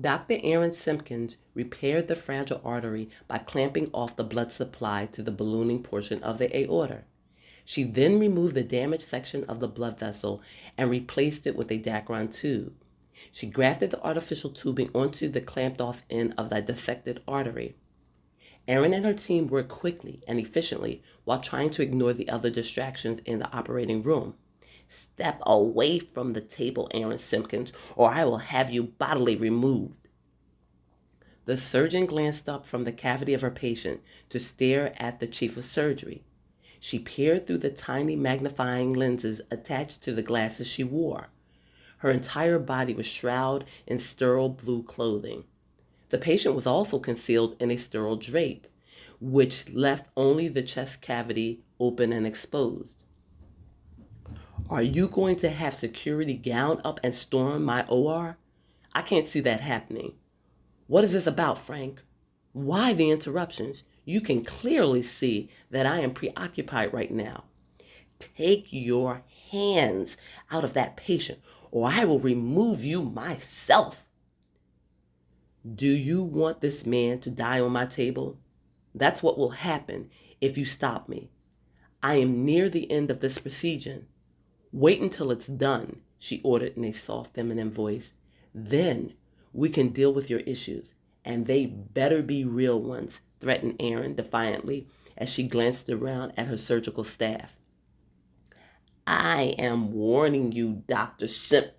Dr. Aaron Simpkins repaired the fragile artery by clamping off the blood supply to the ballooning portion of the aorta. She then removed the damaged section of the blood vessel and replaced it with a Dacron tube. She grafted the artificial tubing onto the clamped off end of the dissected artery. Erin and her team worked quickly and efficiently while trying to ignore the other distractions in the operating room. Step away from the table, Aaron Simpkins, or I will have you bodily removed. The surgeon glanced up from the cavity of her patient to stare at the chief of surgery. She peered through the tiny magnifying lenses attached to the glasses she wore. Her entire body was shrouded in sterile blue clothing. The patient was also concealed in a sterile drape, which left only the chest cavity open and exposed. Are you going to have security gown up and storm my OR? I can't see that happening. What is this about, Frank? Why the interruptions? You can clearly see that I am preoccupied right now. Take your hands out of that patient, or I will remove you myself. Do you want this man to die on my table? That's what will happen if you stop me. I am near the end of this procedure. Wait until it's done, she ordered in a soft, feminine voice. Then we can deal with your issues, and they better be real ones, threatened Erin defiantly as she glanced around at her surgical staff. I am warning you, Dr. Simp,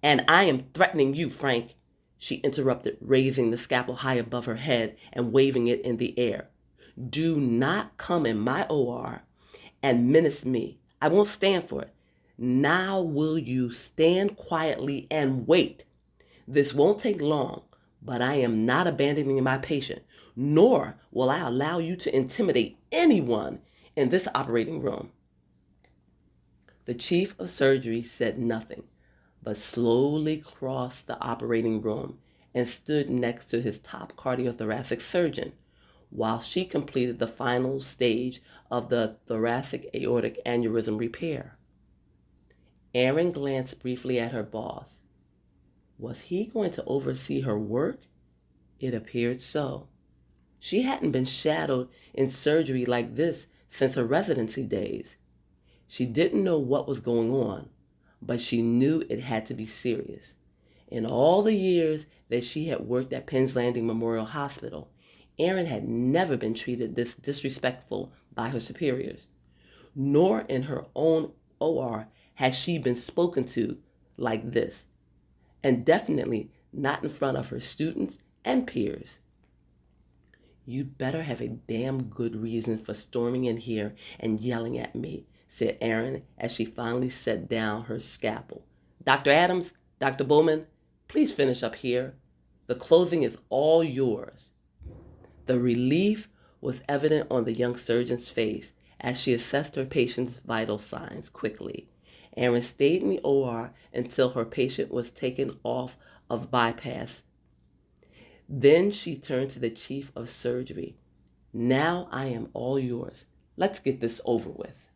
and I am threatening you, Frank, she interrupted, raising the scalpel high above her head and waving it in the air. Do not come in my OR and menace me. I won't stand for it. Now will you stand quietly and wait? This won't take long, but I am not abandoning my patient, nor will I allow you to intimidate anyone in this operating room. The chief of surgery said nothing, but slowly crossed the operating room and stood next to his top cardiothoracic surgeon, while she completed the final stage of the thoracic aortic aneurysm repair. Erin glanced briefly at her boss. Was he going to oversee her work? It appeared so. She hadn't been shadowed in surgery like this since her residency days. She didn't know what was going on, but she knew it had to be serious. In all the years that she had worked at Penn's Landing Memorial Hospital, Erin had never been treated this disrespectful by her superiors, nor in her own OR had she been spoken to like this, and definitely not in front of her students and peers. You'd better have a damn good reason for storming in here and yelling at me, said Erin as she finally set down her scalpel. Dr. Adams, Dr. Bowman, please finish up here. The closing is all yours. The relief was evident on the young surgeon's face as she assessed her patient's vital signs quickly. Erin stayed in the OR until her patient was taken off of bypass. Then she turned to the chief of surgery. Now I am all yours. Let's get this over with.